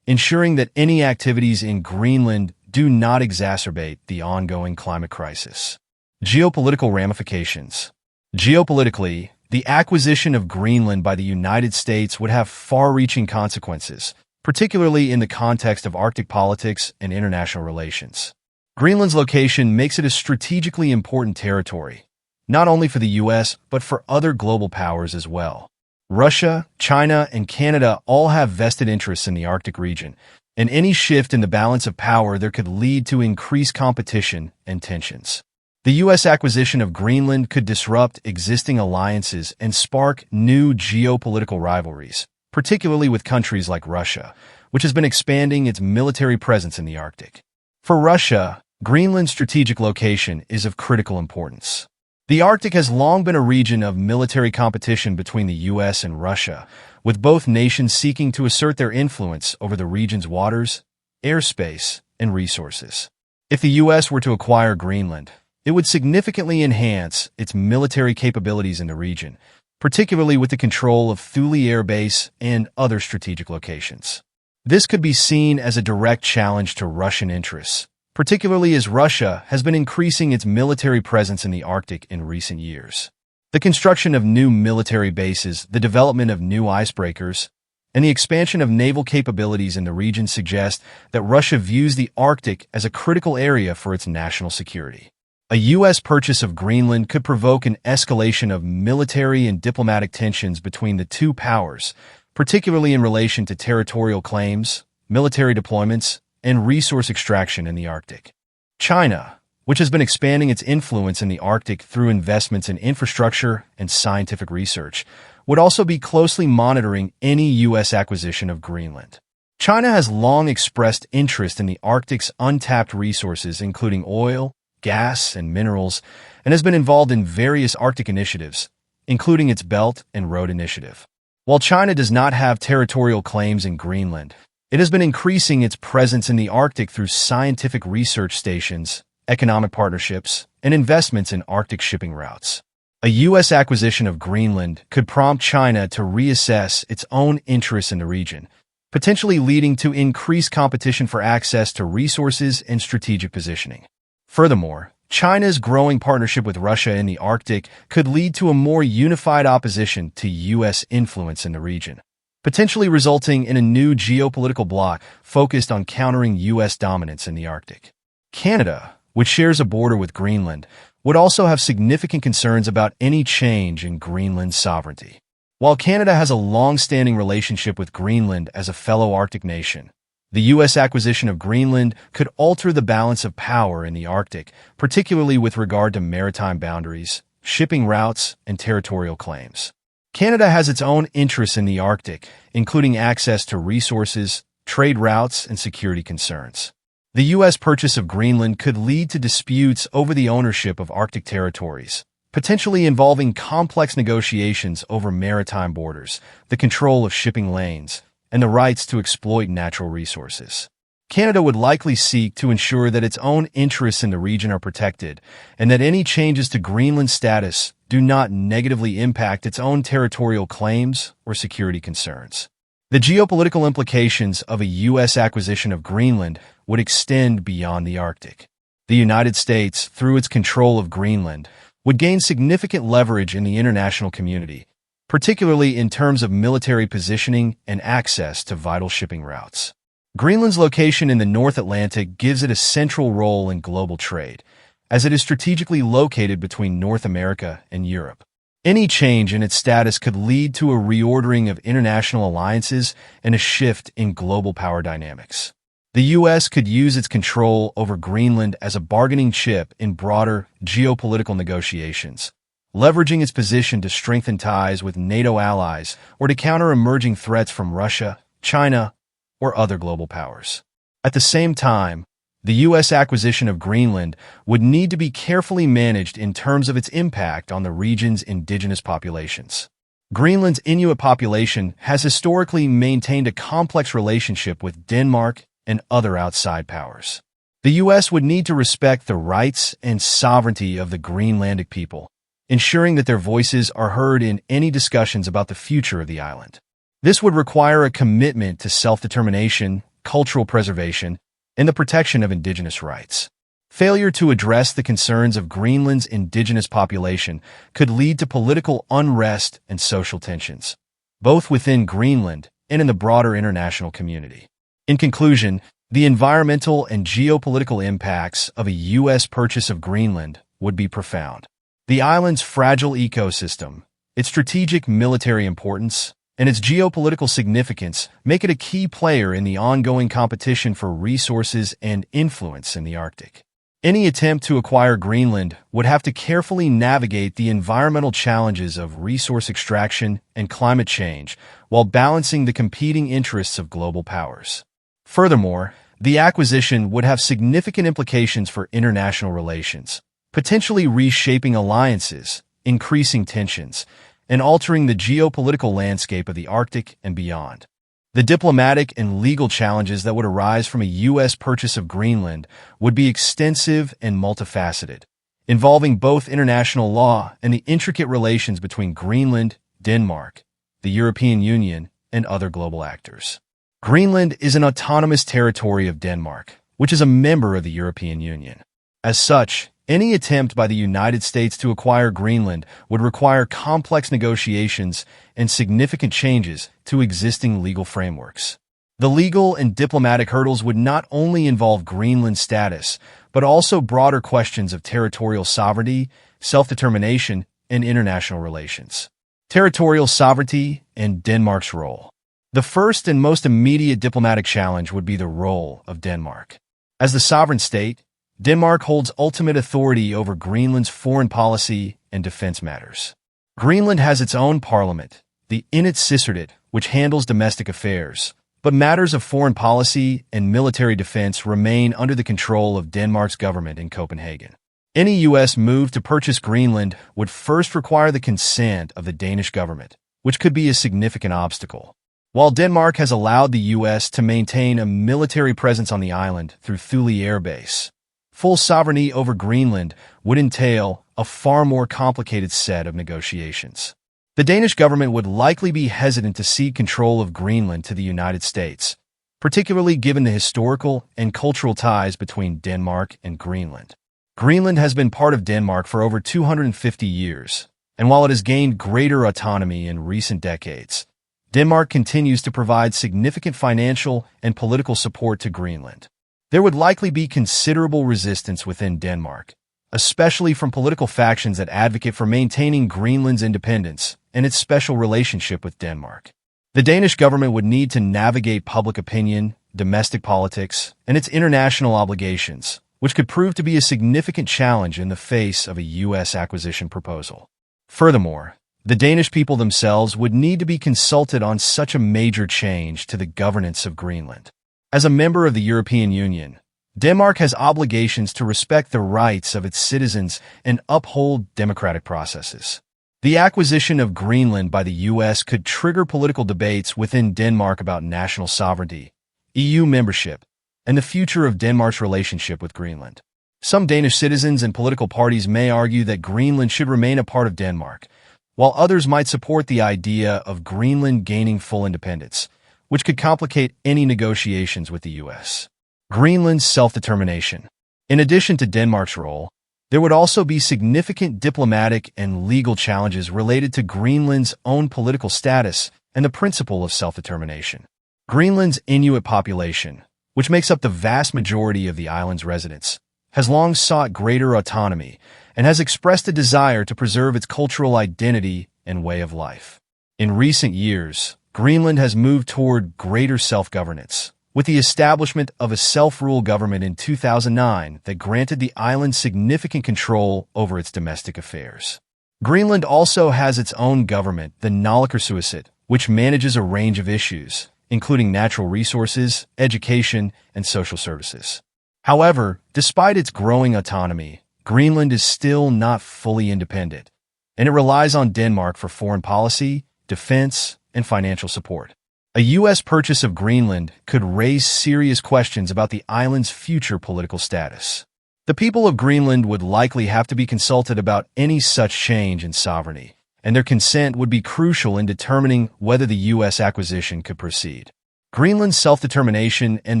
ensuring that any activities in Greenland do not exacerbate the ongoing climate crisis. Geopolitical ramifications. Geopolitically, the acquisition of Greenland by the United States would have far-reaching consequences, particularly in the context of Arctic politics and international relations. Greenland's location makes it a strategically important territory, not only for the U.S., but for other global powers as well. Russia, China, and Canada all have vested interests in the Arctic region, and any shift in the balance of power there could lead to increased competition and tensions. The U.S. acquisition of Greenland could disrupt existing alliances and spark new geopolitical rivalries, particularly with countries like Russia, which has been expanding its military presence in the Arctic. For Russia, Greenland's strategic location is of critical importance. The Arctic has long been a region of military competition between the U.S. and Russia, with both nations seeking to assert their influence over the region's waters, airspace, and resources. If the U.S. were to acquire Greenland, it would significantly enhance its military capabilities in the region, particularly with the control of Thule Air Base and other strategic locations. This could be seen as a direct challenge to Russian interests, particularly as Russia has been increasing its military presence in the Arctic in recent years. The construction of new military bases, the development of new icebreakers, and the expansion of naval capabilities in the region suggest that Russia views the Arctic as a critical area for its national security. A U.S. purchase of Greenland could provoke an escalation of military and diplomatic tensions between the two powers, particularly in relation to territorial claims, military deployments, and resource extraction in the Arctic. China, which has been expanding its influence in the Arctic through investments in infrastructure and scientific research, would also be closely monitoring any U.S. acquisition of Greenland. China has long expressed interest in the Arctic's untapped resources, including oil, gas, and minerals, and has been involved in various Arctic initiatives, including its Belt and Road Initiative. While China does not have territorial claims in Greenland, it has been increasing its presence in the Arctic through scientific research stations, economic partnerships, and investments in Arctic shipping routes. A U.S. acquisition of Greenland could prompt China to reassess its own interests in the region, potentially leading to increased competition for access to resources and strategic positioning. Furthermore, China's growing partnership with Russia in the Arctic could lead to a more unified opposition to U.S. influence in the region, potentially resulting in a new geopolitical bloc focused on countering U.S. dominance in the Arctic. Canada, which shares a border with Greenland, would also have significant concerns about any change in Greenland's sovereignty. While Canada has a long-standing relationship with Greenland as a fellow Arctic nation, the U.S. acquisition of Greenland could alter the balance of power in the Arctic, particularly with regard to maritime boundaries, shipping routes, and territorial claims. Canada has its own interests in the Arctic, including access to resources, trade routes, and security concerns. The U.S. purchase of Greenland could lead to disputes over the ownership of Arctic territories, potentially involving complex negotiations over maritime borders, the control of shipping lanes, and the rights to exploit natural resources. Canada would likely seek to ensure that its own interests in the region are protected and that any changes to Greenland's status do not negatively impact its own territorial claims or security concerns. The geopolitical implications of a U.S. acquisition of Greenland would extend beyond the Arctic. The United States, through its control of Greenland, would gain significant leverage in the international community, particularly in terms of military positioning and access to vital shipping routes. Greenland's location in the North Atlantic gives it a central role in global trade, as it is strategically located between North America and Europe. Any change in its status could lead to a reordering of international alliances and a shift in global power dynamics. The U.S. could use its control over Greenland as a bargaining chip in broader geopolitical negotiations, leveraging its position to strengthen ties with NATO allies or to counter emerging threats from Russia, China, or other global powers. At the same time, the U.S. acquisition of Greenland would need to be carefully managed in terms of its impact on the region's indigenous populations. Greenland's Inuit population has historically maintained a complex relationship with Denmark and other outside powers. The U.S. would need to respect the rights and sovereignty of the Greenlandic people, ensuring that their voices are heard in any discussions about the future of the island. This would require a commitment to self-determination, cultural preservation, and the protection of indigenous rights. Failure to address the concerns of Greenland's indigenous population could lead to political unrest and social tensions, both within Greenland and in the broader international community. In conclusion, the environmental and geopolitical impacts of a U.S. purchase of Greenland would be profound. The island's fragile ecosystem, its strategic military importance, and its geopolitical significance make it a key player in the ongoing competition for resources and influence in the Arctic. Any attempt to acquire Greenland would have to carefully navigate the environmental challenges of resource extraction and climate change while balancing the competing interests of global powers. Furthermore, the acquisition would have significant implications for international relations, potentially reshaping alliances, increasing tensions, and altering the geopolitical landscape of the Arctic and beyond. The diplomatic and legal challenges that would arise from a U.S. purchase of Greenland would be extensive and multifaceted, involving both international law and the intricate relations between Greenland, Denmark, the European Union, and other global actors. Greenland is an autonomous territory of Denmark, which is a member of the European Union. As such, any attempt by the United States to acquire Greenland would require complex negotiations and significant changes to existing legal frameworks. The legal and diplomatic hurdles would not only involve Greenland's status, but also broader questions of territorial sovereignty, self-determination, and international relations. Territorial sovereignty and Denmark's role. The first and most immediate diplomatic challenge would be the role of Denmark. As the sovereign state, Denmark holds ultimate authority over Greenland's foreign policy and defense matters. Greenland has its own parliament, the Inatsisartut, which handles domestic affairs, but matters of foreign policy and military defense remain under the control of Denmark's government in Copenhagen. Any U.S. move to purchase Greenland would first require the consent of the Danish government, which could be a significant obstacle. While Denmark has allowed the U.S. to maintain a military presence on the island through Thule Air Base, full sovereignty over Greenland would entail a far more complicated set of negotiations. The Danish government would likely be hesitant to cede control of Greenland to the United States, particularly given the historical and cultural ties between Denmark and Greenland. Greenland has been part of Denmark for over 250 years, and while it has gained greater autonomy in recent decades, Denmark continues to provide significant financial and political support to Greenland. There would likely be considerable resistance within Denmark, especially from political factions that advocate for maintaining Greenland's independence and its special relationship with Denmark. The Danish government would need to navigate public opinion, domestic politics, and its international obligations, which could prove to be a significant challenge in the face of a U.S. acquisition proposal. Furthermore, the Danish people themselves would need to be consulted on such a major change to the governance of Greenland. As a member of the European Union, Denmark has obligations to respect the rights of its citizens and uphold democratic processes. The acquisition of Greenland by the U.S. could trigger political debates within Denmark about national sovereignty, EU membership, and the future of Denmark's relationship with Greenland. Some Danish citizens and political parties may argue that Greenland should remain a part of Denmark, while others might support the idea of Greenland gaining full independence, which could complicate any negotiations with the U.S. Greenland's self-determination. In addition to Denmark's role, there would also be significant diplomatic and legal challenges related to Greenland's own political status and the principle of self-determination. Greenland's Inuit population, which makes up the vast majority of the island's residents, has long sought greater autonomy and has expressed a desire to preserve its cultural identity and way of life. In recent years, Greenland has moved toward greater self-governance, with the establishment of a self-rule government in 2009 that granted the island significant control over its domestic affairs. Greenland also has its own government, the Naalakkersuisut, which manages a range of issues, including natural resources, education, and social services. However, despite its growing autonomy, Greenland is still not fully independent, and it relies on Denmark for foreign policy, defense, and financial support. A U.S. purchase of Greenland could raise serious questions about the island's future political status. The people of Greenland would likely have to be consulted about any such change in sovereignty, and their consent would be crucial in determining whether the U.S. acquisition could proceed. Greenland's self-determination and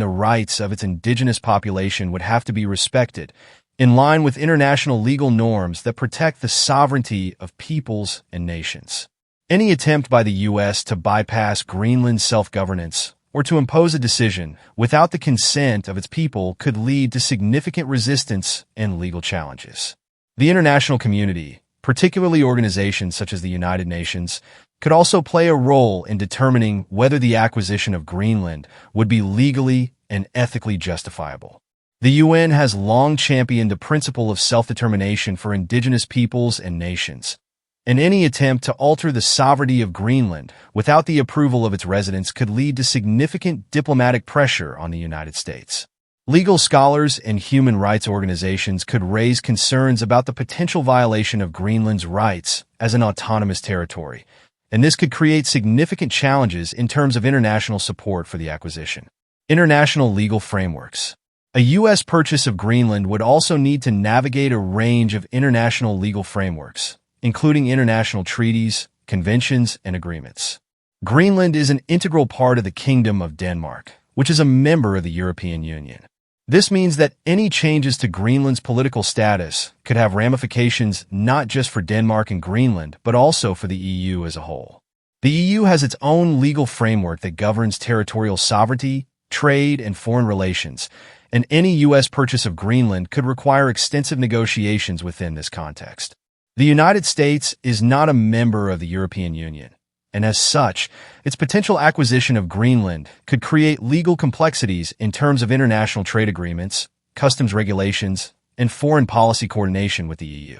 the rights of its indigenous population would have to be respected, in line with international legal norms that protect the sovereignty of peoples and nations. Any attempt by the U.S. to bypass Greenland's self-governance or to impose a decision without the consent of its people could lead to significant resistance and legal challenges. The international community, particularly organizations such as the United Nations, could also play a role in determining whether the acquisition of Greenland would be legally and ethically justifiable. The UN has long championed the principle of self-determination for indigenous peoples and nations, and any attempt to alter the sovereignty of Greenland without the approval of its residents could lead to significant diplomatic pressure on the United States. Legal scholars and human rights organizations could raise concerns about the potential violation of Greenland's rights as an autonomous territory, and this could create significant challenges in terms of international support for the acquisition. International legal frameworks. A U.S. purchase of Greenland would also need to navigate a range of international legal frameworks, including international treaties, conventions, and agreements. Greenland is an integral part of the Kingdom of Denmark, which is a member of the European Union. This means that any changes to Greenland's political status could have ramifications not just for Denmark and Greenland, but also for the EU as a whole. The EU has its own legal framework that governs territorial sovereignty, trade, and foreign relations, and any U.S. purchase of Greenland could require extensive negotiations within this context. The United States is not a member of the European Union, and as such, its potential acquisition of Greenland could create legal complexities in terms of international trade agreements, customs regulations, and foreign policy coordination with the EU.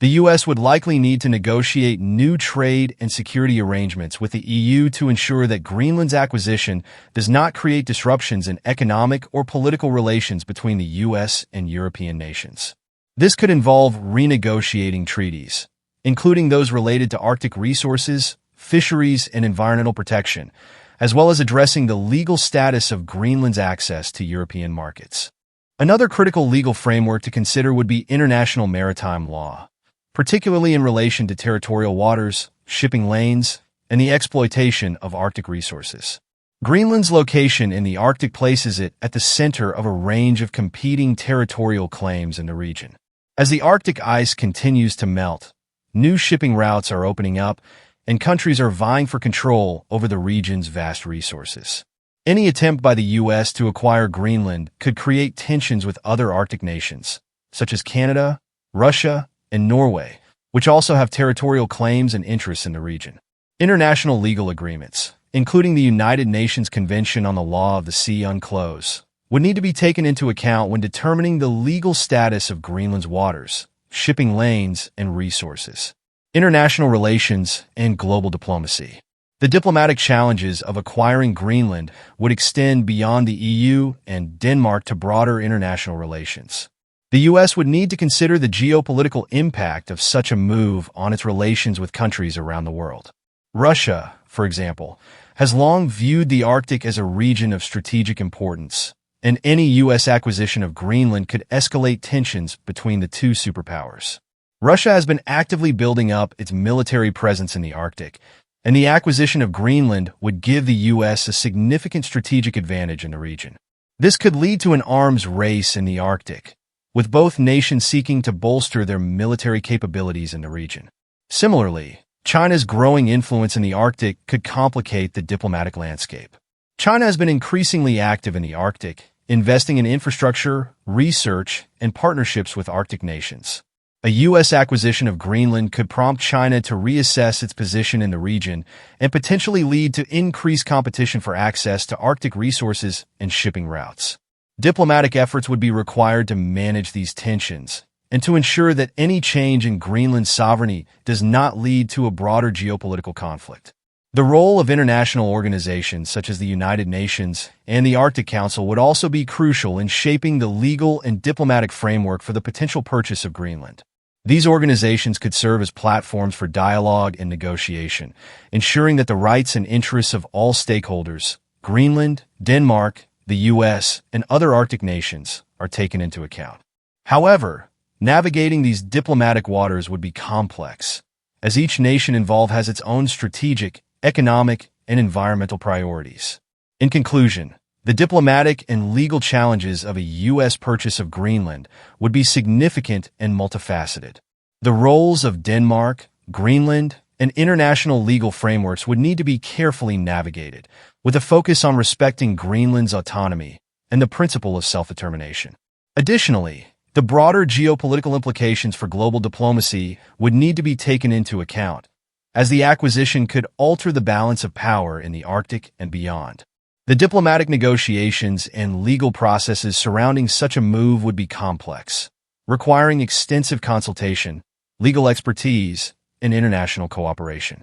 The U.S. would likely need to negotiate new trade and security arrangements with the EU to ensure that Greenland's acquisition does not create disruptions in economic or political relations between the U.S. and European nations. This could involve renegotiating treaties, including those related to Arctic resources, fisheries, and environmental protection, as well as addressing the legal status of Greenland's access to European markets. Another critical legal framework to consider would be international maritime law, particularly in relation to territorial waters, shipping lanes, and the exploitation of Arctic resources. Greenland's location in the Arctic places it at the center of a range of competing territorial claims in the region. As the Arctic ice continues to melt, new shipping routes are opening up, and countries are vying for control over the region's vast resources. Any attempt by the U.S. to acquire Greenland could create tensions with other Arctic nations, such as Canada, Russia, and Norway, which also have territorial claims and interests in the region. International legal agreements, including the United Nations Convention on the Law of the Sea UNCLOS, would need to be taken into account when determining the legal status of Greenland's waters, shipping lanes, and resources. International relations and global diplomacy. The diplomatic challenges of acquiring Greenland would extend beyond the EU and Denmark to broader international relations. The U.S. would need to consider the geopolitical impact of such a move on its relations with countries around the world. Russia, for example, has long viewed the Arctic as a region of strategic importance, and any U.S. acquisition of Greenland could escalate tensions between the two superpowers. Russia has been actively building up its military presence in the Arctic, and the acquisition of Greenland would give the U.S. a significant strategic advantage in the region. This could lead to an arms race in the Arctic, with both nations seeking to bolster their military capabilities in the region. Similarly, China's growing influence in the Arctic could complicate the diplomatic landscape. China has been increasingly active in the Arctic, investing in infrastructure, research, and partnerships with Arctic nations. A U.S. acquisition of Greenland could prompt China to reassess its position in the region and potentially lead to increased competition for access to Arctic resources and shipping routes. Diplomatic efforts would be required to manage these tensions and to ensure that any change in Greenland's sovereignty does not lead to a broader geopolitical conflict. The role of international organizations such as the United Nations and the Arctic Council would also be crucial in shaping the legal and diplomatic framework for the potential purchase of Greenland. These organizations could serve as platforms for dialogue and negotiation, ensuring that the rights and interests of all stakeholders, Greenland, Denmark, the U.S., and other Arctic nations, are taken into account. However, navigating these diplomatic waters would be complex, as each nation involved has its own strategic, economic, and environmental priorities. In conclusion, the diplomatic and legal challenges of a U.S. purchase of Greenland would be significant and multifaceted. The roles of Denmark, Greenland, and international legal frameworks would need to be carefully navigated, with a focus on respecting Greenland's autonomy and the principle of self-determination. Additionally, the broader geopolitical implications for global diplomacy would need to be taken into account, as the acquisition could alter the balance of power in the Arctic and beyond. The diplomatic negotiations and legal processes surrounding such a move would be complex, requiring extensive consultation, legal expertise, and international cooperation.